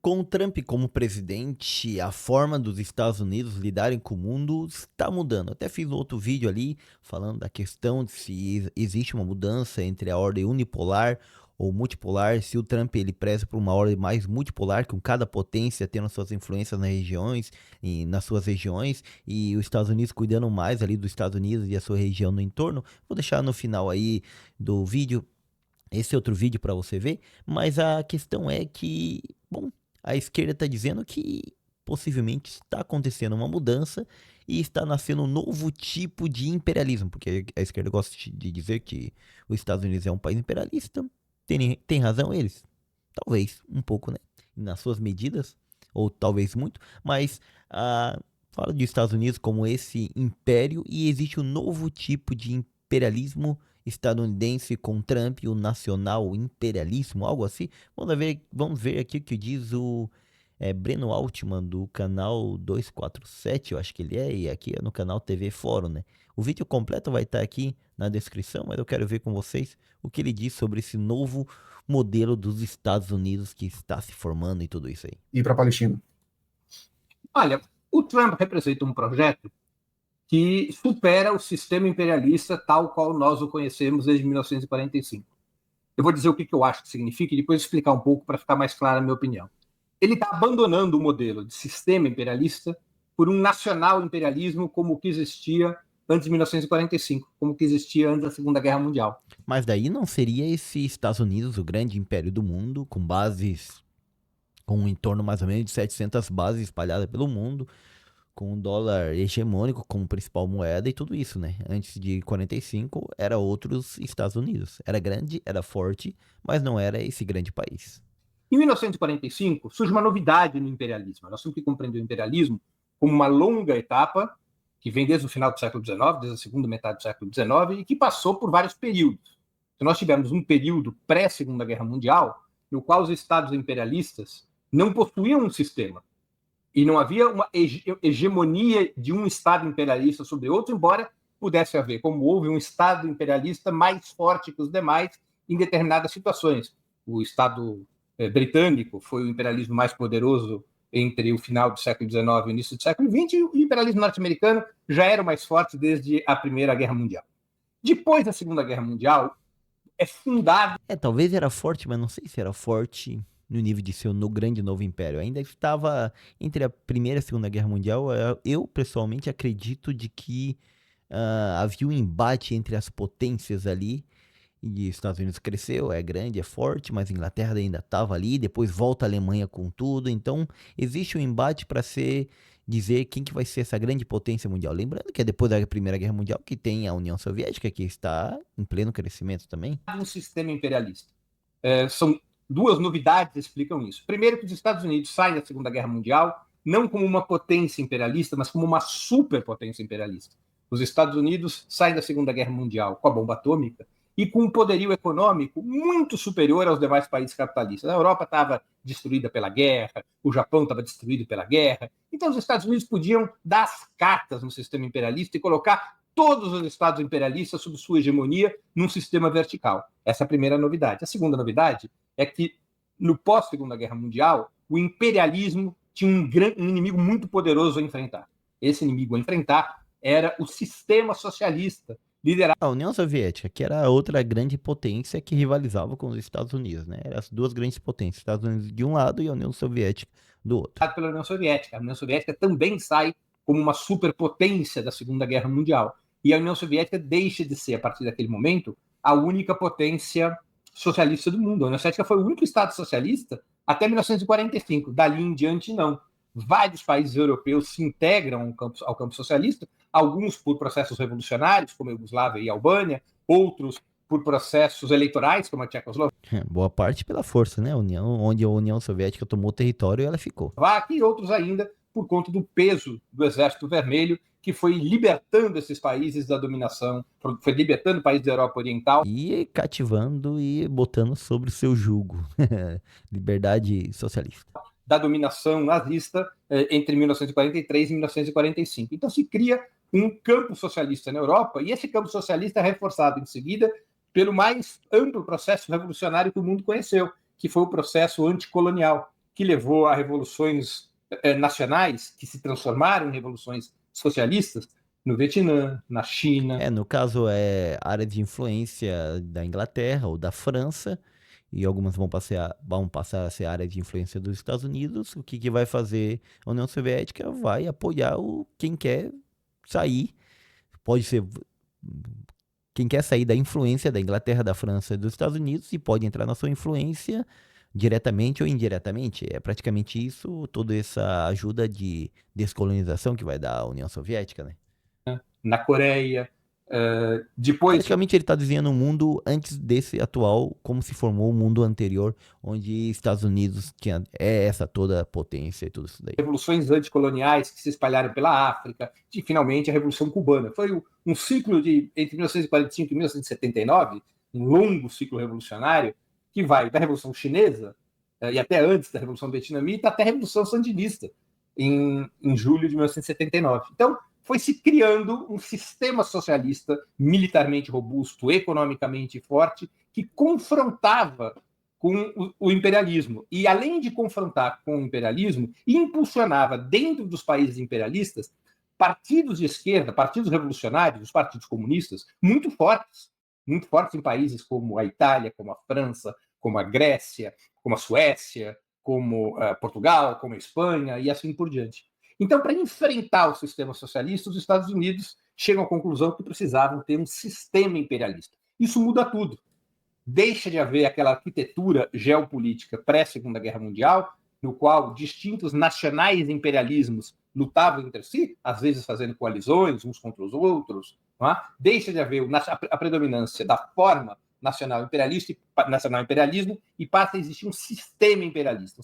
Com o Trump como presidente, a forma dos Estados Unidos lidarem com o mundo está mudando. Até fiz um outro vídeo ali falando da questão de se existe uma mudança entre a ordem unipolar ou multipolar, se o Trump ele preza por uma ordem mais multipolar, com cada potência tendo suas influências nas regiões e nas suas regiões, e os Estados Unidos cuidando mais ali dos Estados Unidos e a sua região no entorno. Vou deixar no final aí do vídeo esse outro vídeo para você ver, mas a questão é que, bom, a esquerda está dizendo que possivelmente está acontecendo uma mudança e está nascendo um novo tipo de imperialismo, porque a esquerda gosta de dizer que os Estados Unidos é um país imperialista. Tem razão eles? Talvez, um pouco, né? Nas suas medidas, ou talvez muito, mas fala dos Estados Unidos como esse império e existe um novo tipo de imperialismo estadunidense com Trump, o nacional imperialismo, algo assim. Vamos ver aqui o que diz o Breno Altman do canal 247, eu acho que ele é, e aqui é no canal TV Fórum, né? O vídeo completo vai estar aqui na descrição, mas eu quero ver com vocês o que ele diz sobre esse novo modelo dos Estados Unidos que está se formando e tudo isso aí. E para a Palestina? Olha, o Trump representa um projeto que supera o sistema imperialista tal qual nós o conhecemos desde 1945. Eu vou dizer o que eu acho que significa e depois explicar um pouco para ficar mais clara a minha opinião. Ele está abandonando o modelo de sistema imperialista por um nacional imperialismo como o que existia antes de 1945, como o que existia antes da Segunda Guerra Mundial. Mas daí não seria esse Estados Unidos o grande império do mundo, com bases, com em torno mais ou menos de 700 bases espalhadas pelo mundo, com o dólar hegemônico como principal moeda e tudo isso, né? Antes de 45 era outros Estados Unidos. Era grande, era forte, mas não era esse grande país. Em 1945 surge uma novidade no imperialismo. Nós temos que compreender o imperialismo como uma longa etapa que vem desde o final do século XIX, desde a segunda metade do século XIX, e que passou por vários períodos. Então, nós tivemos um período pré-Segunda Guerra Mundial, no qual os estados imperialistas não possuíam um sistema. E não havia uma hegemonia de um estado imperialista sobre outro, embora pudesse haver, como houve um estado imperialista mais forte que os demais em determinadas situações. O estado britânico foi o imperialismo mais poderoso entre o final do século XIX e o início do século XX, e o imperialismo norte-americano já era o mais forte desde a Primeira Guerra Mundial. Depois da Segunda Guerra Mundial, é fundado... talvez era forte, mas não sei se era forte no nível de ser um grande novo império. Ainda estava entre a Primeira e a Segunda Guerra Mundial. Eu, pessoalmente, acredito de que havia um embate entre as potências ali, e os Estados Unidos cresceu, é grande, é forte, mas a Inglaterra ainda estava ali, depois volta a Alemanha com tudo, então existe um embate para dizer quem que vai ser essa grande potência mundial. Lembrando que é depois da Primeira Guerra Mundial que tem a União Soviética, que está em pleno crescimento também. Um sistema imperialista. São duas novidades que explicam isso. Primeiro, que os Estados Unidos saem da Segunda Guerra Mundial não como uma potência imperialista, mas como uma superpotência imperialista. Os Estados Unidos saem da Segunda Guerra Mundial com a bomba atômica e com um poderio econômico muito superior aos demais países capitalistas. A Europa estava destruída pela guerra, o Japão estava destruído pela guerra. Então, os Estados Unidos podiam dar as cartas no sistema imperialista e colocar todos os estados imperialistas sob sua hegemonia num sistema vertical. Essa é a primeira novidade. A segunda novidade é que, no pós-Segunda Guerra Mundial, o imperialismo tinha um inimigo muito poderoso a enfrentar. Esse inimigo a enfrentar era o sistema socialista, liderado... A União Soviética, que era a outra grande potência que rivalizava com os Estados Unidos, né? Eram as duas grandes potências, Estados Unidos de um lado e a União Soviética do outro. Pela União Soviética. A União Soviética também sai como uma superpotência da Segunda Guerra Mundial. E a União Soviética deixa de ser, a partir daquele momento, a única potência socialista do mundo. A União Soviética foi o único Estado socialista até 1945. Dali em diante, não. Vários países europeus se integram ao campo socialista, alguns por processos revolucionários, como a Iugoslávia e a Albânia, outros por processos eleitorais, como a Tchecoslováquia. Boa parte pela força, né? Onde a União Soviética tomou território, ela ficou. E outros ainda por conta do peso do Exército Vermelho, que foi libertando esses países da dominação, foi libertando países da Europa Oriental. E cativando e botando sobre o seu jugo. Liberdade socialista. Da dominação nazista entre 1943 e 1945. Então se cria um campo socialista na Europa, e esse campo socialista é reforçado em seguida pelo mais amplo processo revolucionário que o mundo conheceu, que foi o processo anticolonial. que levou a revoluções nacionais que se transformaram em revoluções socialistas no Vietnã, na China. No caso, é área de influência da Inglaterra ou da França, e algumas vão passar a ser área de influência dos Estados Unidos. O que vai fazer a União Soviética? Vai apoiar quem quer sair. Pode ser quem quer sair da influência da Inglaterra, da França e dos Estados Unidos e pode entrar na sua influência diretamente ou indiretamente. É praticamente isso, toda essa ajuda de descolonização que vai dar a União Soviética, né? Na Coreia. Depois, praticamente ele está desenhando um mundo antes desse atual, como se formou o mundo anterior, onde Estados Unidos tinha essa toda potência e tudo isso daí. Revoluções anticoloniais que se espalharam pela África, e finalmente a Revolução Cubana. Foi um ciclo entre 1945 e 1979, um longo ciclo revolucionário, que vai da Revolução Chinesa, e até antes da Revolução Vietnamita, até a Revolução Sandinista, em julho de 1979. Então, foi se criando um sistema socialista militarmente robusto, economicamente forte, que confrontava com o imperialismo. E, além de confrontar com o imperialismo, impulsionava dentro dos países imperialistas partidos de esquerda, partidos revolucionários, os partidos comunistas, muito fortes em países como a Itália, como a França, como a Grécia, como a Suécia, como Portugal, como a Espanha e assim por diante. Então, para enfrentar o sistema socialista, os Estados Unidos chegam à conclusão que precisavam ter um sistema imperialista. Isso muda tudo. Deixa de haver aquela arquitetura geopolítica pré-Segunda Guerra Mundial, no qual distintos nacionais imperialismos lutavam entre si, às vezes fazendo coalizões uns contra os outros. Não é? Deixa de haver a predominância da forma nacional imperialismo e passa a existir um sistema imperialista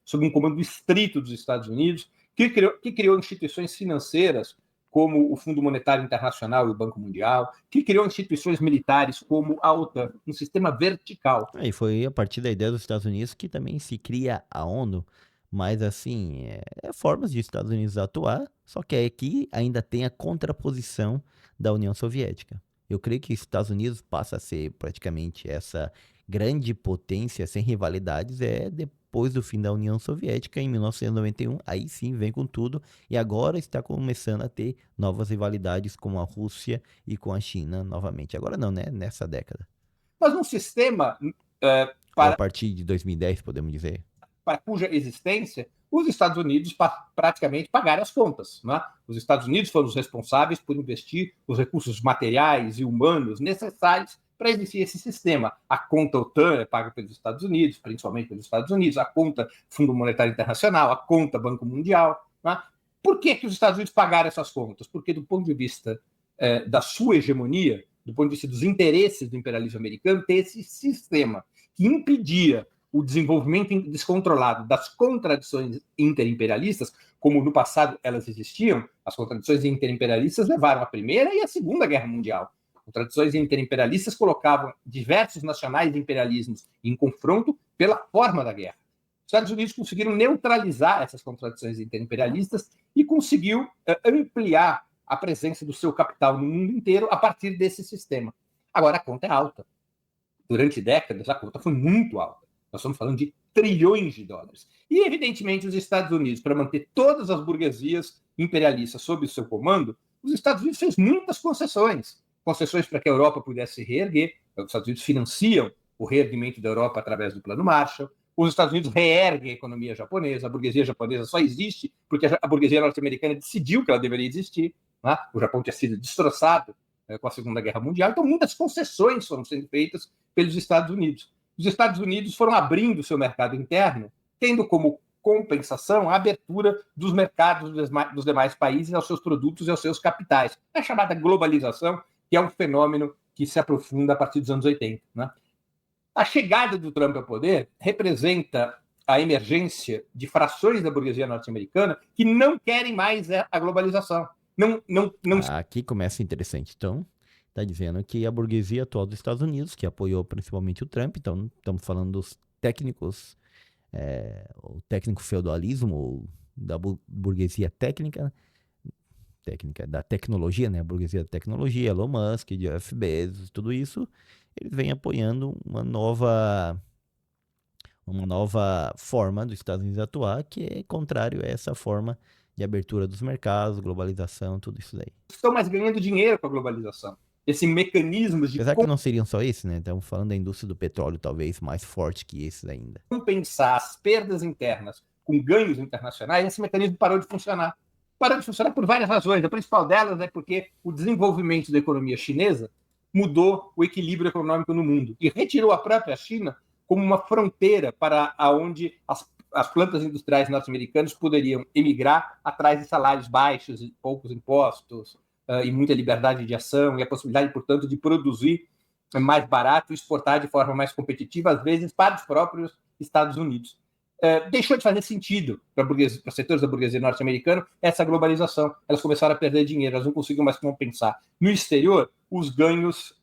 sob um comando estrito dos Estados Unidos, que criou instituições financeiras como o Fundo Monetário Internacional e o Banco Mundial, que criou instituições militares como a OTAN, um sistema vertical. E foi a partir da ideia dos Estados Unidos que também se cria a ONU, mas assim, formas de Estados Unidos atuar, só que aqui ainda tem a contraposição da União Soviética. Eu creio que os Estados Unidos passa a ser praticamente essa grande potência sem rivalidades depois do fim da União Soviética, em 1991, aí sim vem com tudo, e agora está começando a ter novas rivalidades com a Rússia e com a China novamente. Agora não, né? Nessa década. Mas um sistema Ou a partir de 2010, podemos dizer. Para cuja existência os Estados Unidos praticamente pagaram as contas. Né? Os Estados Unidos foram os responsáveis por investir os recursos materiais e humanos necessários para existir esse sistema. A conta OTAN é paga pelos Estados Unidos, principalmente pelos Estados Unidos, a conta Fundo Monetário Internacional, a conta Banco Mundial. Né? Por que os Estados Unidos pagaram essas contas? Porque, do ponto de vista da sua hegemonia, do ponto de vista dos interesses do imperialismo americano, ter esse sistema que impedia o desenvolvimento descontrolado das contradições interimperialistas, como no passado elas existiam. As contradições interimperialistas levaram à Primeira e à Segunda Guerra Mundial. Contradições interimperialistas colocavam diversos nacionais imperialismos em confronto pela forma da guerra. Os Estados Unidos conseguiram neutralizar essas contradições interimperialistas e conseguiu ampliar a presença do seu capital no mundo inteiro a partir desse sistema. Agora, a conta é alta. Durante décadas, a conta foi muito alta. Nós estamos falando de trilhões de dólares. E, evidentemente, os Estados Unidos, para manter todas as burguesias imperialistas sob o seu comando, os Estados Unidos fez muitas concessões. Concessões para que a Europa pudesse se reerguer. Os Estados Unidos financiam o reerguimento da Europa através do Plano Marshall. Os Estados Unidos reerguem a economia japonesa. A burguesia japonesa só existe porque a burguesia norte-americana decidiu que ela deveria existir. Né? O Japão tinha sido destroçado com a Segunda Guerra Mundial. Então, muitas concessões foram sendo feitas pelos Estados Unidos. Os Estados Unidos foram abrindo seu mercado interno, tendo como compensação a abertura dos mercados dos demais países aos seus produtos e aos seus capitais. A chamada globalização, que é um fenômeno que se aprofunda a partir dos anos 80. Né? A chegada do Trump ao poder representa a emergência de frações da burguesia norte-americana que não querem mais a globalização. Não... Aqui começa interessante. Então, está dizendo que a burguesia atual dos Estados Unidos, que apoiou principalmente o Trump, então estamos falando dos técnicos, o técnico feudalismo, da burguesia técnica, da tecnologia, né? A burguesia da tecnologia, Elon Musk, Jeff Bezos, tudo isso, eles vêm apoiando uma nova forma dos Estados Unidos atuar, que é contrário a essa forma de abertura dos mercados, globalização, tudo isso daí. Estão mais ganhando dinheiro com a globalização. Esse mecanismo de Apesar que não seriam só isso, né? Estamos falando da indústria do petróleo, talvez mais forte que esses ainda. compensar as perdas internas com ganhos internacionais, esse mecanismo parou de funcionar. Parou de funcionar por várias razões. A principal delas é porque o desenvolvimento da economia chinesa mudou o equilíbrio econômico no mundo e retirou a própria China como uma fronteira para onde as plantas industriais norte-americanas poderiam emigrar atrás de salários baixos, poucos impostos e muita liberdade de ação e a possibilidade, portanto, de produzir mais barato e exportar de forma mais competitiva, às vezes para os próprios Estados Unidos. Deixou de fazer sentido para os setores da burguesia norte-americana essa globalização. Elas começaram a perder dinheiro, elas não conseguiam mais compensar no exterior os ganhos,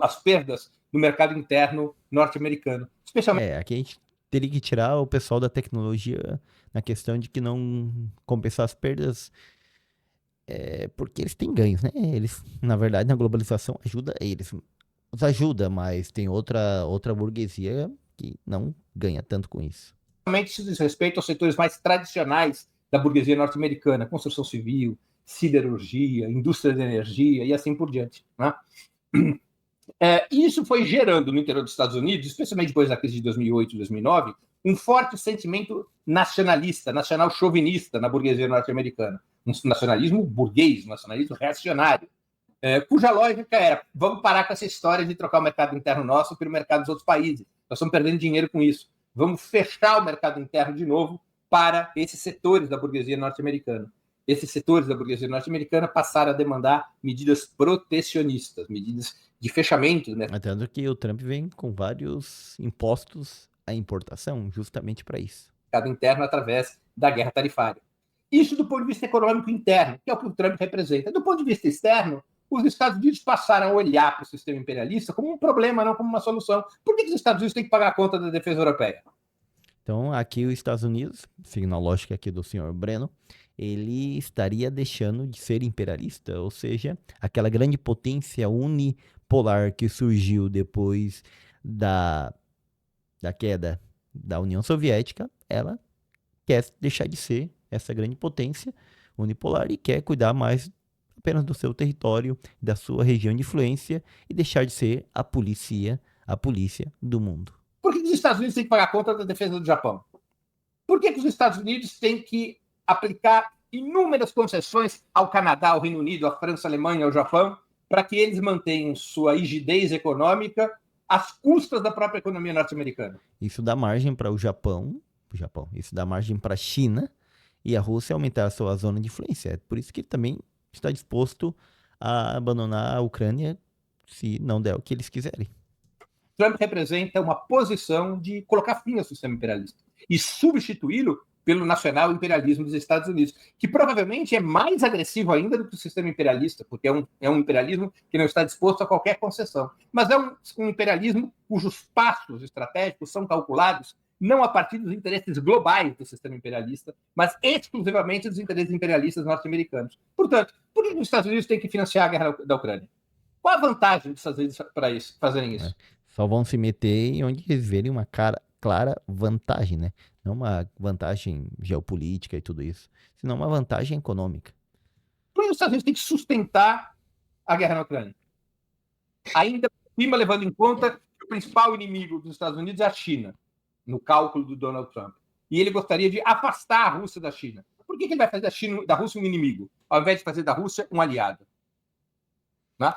as perdas no mercado interno norte-americano. Especialmente aqui a gente teria que tirar o pessoal da tecnologia na questão de que não compensar as perdas, porque eles têm ganhos, né? Eles, na verdade, na globalização ajuda eles. Os ajuda, mas tem outra burguesia que não ganha tanto com isso. isso diz respeito aos setores mais tradicionais da burguesia norte-americana, construção civil, siderurgia, indústria de energia e assim por diante. Né? Isso foi gerando no interior dos Estados Unidos, especialmente depois da crise de 2008 e 2009, um forte sentimento nacionalista, nacional-chauvinista na burguesia norte-americana. Um nacionalismo burguês, um nacionalismo reacionário, cuja lógica era: vamos parar com essa história de trocar o mercado interno nosso pelo mercado dos outros países. Nós estamos perdendo dinheiro com isso. Vamos fechar o mercado interno de novo para esses setores da burguesia norte-americana. Esses setores da burguesia norte-americana passaram a demandar medidas protecionistas, medidas de fechamento do mercado. Tanto que o Trump vem com vários impostos à importação, justamente para isso. Mercado interno através da guerra tarifária. Isso do ponto de vista econômico interno, que é o que o Trump representa. Do ponto de vista externo, os Estados Unidos passaram a olhar para o sistema imperialista como um problema, não como uma solução. Por que os Estados Unidos têm que pagar a conta da defesa europeia? Então, aqui os Estados Unidos, seguindo a lógica aqui do senhor Breno, ele estaria deixando de ser imperialista, ou seja, aquela grande potência unipolar que surgiu depois da queda da União Soviética, ela quer deixar de ser essa grande potência unipolar e quer cuidar mais apenas do seu território, da sua região de influência e deixar de ser a polícia do mundo. Por que os Estados Unidos têm que pagar a conta da defesa do Japão? Por que os Estados Unidos têm que aplicar inúmeras concessões ao Canadá, ao Reino Unido, à França, à Alemanha, ao Japão, para que eles mantenham sua rigidez econômica às custas da própria economia norte-americana? Isso dá margem para o Japão, isso dá margem para a China e a Rússia aumentar a sua zona de influência. É por isso que ele também está disposto a abandonar a Ucrânia se não der o que eles quiserem. Trump representa uma posição de colocar fim ao sistema imperialista e substituí-lo pelo nacional imperialismo dos Estados Unidos, que provavelmente é mais agressivo ainda do que o sistema imperialista, porque é um imperialismo que não está disposto a qualquer concessão. Mas é um imperialismo cujos passos estratégicos são calculados não a partir dos interesses globais do sistema imperialista, mas exclusivamente dos interesses imperialistas norte-americanos. Portanto, por que os Estados Unidos têm que financiar a guerra da Ucrânia? Qual a vantagem dos Estados Unidos para fazerem isso? Só vão se meter em onde eles verem uma clara vantagem, né? Não uma vantagem geopolítica e tudo isso, senão uma vantagem econômica. Por que os Estados Unidos têm que sustentar a guerra na Ucrânia? Ainda por cima, levando em conta que o principal inimigo dos Estados Unidos é a China, no cálculo do Donald Trump. E ele gostaria de afastar a Rússia da China. Por que ele vai fazer da Rússia um inimigo, ao invés de fazer da Rússia um aliado? Né?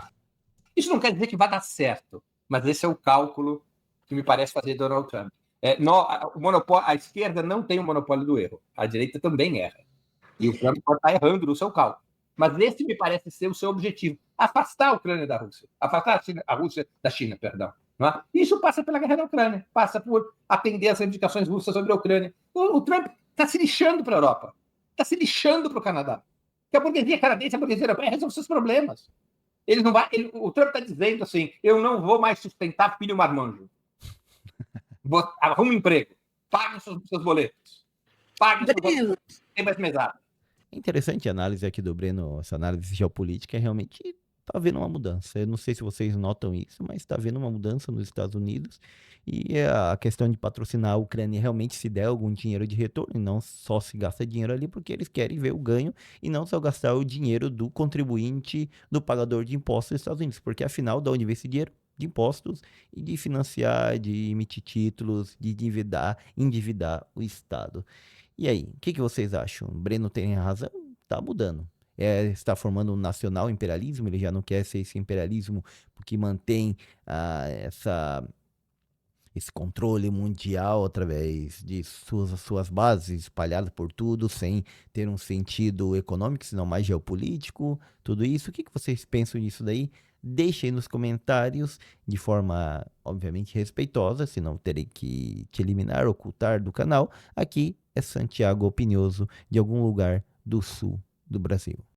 Isso não quer dizer que vai dar certo, mas esse é o cálculo que me parece fazer Donald Trump. A esquerda não tem o monopólio do erro. A direita também erra. E o Trump pode estar errando no seu cálculo. Mas esse me parece ser o seu objetivo. Afastar a Ucrânia da Rússia. Afastar a Rússia da China, perdão. É? Isso passa pela guerra da Ucrânia. Passa por atender às reivindicações russas sobre a Ucrânia. O Trump está se lixando para a Europa. Está se lixando para o Canadá. Que a burguesia canadense, a burguesia europeia resolve seus problemas. O Trump está dizendo assim: eu não vou mais sustentar filho marmanjo. Arruma um emprego. Pague seus boletos. Pague seus boletos. Tem mais mesada. É interessante a análise aqui do Breno, essa análise geopolítica realmente tá havendo uma mudança. Eu não sei se vocês notam isso, mas está havendo uma mudança nos Estados Unidos e a questão de patrocinar a Ucrânia realmente se der algum dinheiro de retorno, e não só se gasta dinheiro ali porque eles querem ver o ganho e não só gastar o dinheiro do contribuinte, do pagador de impostos dos Estados Unidos, porque afinal, de onde vem esse dinheiro? De impostos e de financiar, de emitir títulos, de endividar o Estado. E aí, o que vocês acham? O Breno tem razão? Tá mudando. Está formando um nacional imperialismo, ele já não quer ser esse imperialismo porque mantém esse controle mundial através de suas bases espalhadas por tudo, sem ter um sentido econômico, senão mais geopolítico, tudo isso. O que vocês pensam disso daí? Deixem nos comentários de forma, obviamente, respeitosa, senão terei que te eliminar, ocultar do canal. Aqui é Santiago Opinioso, de algum lugar do sul do Brasil.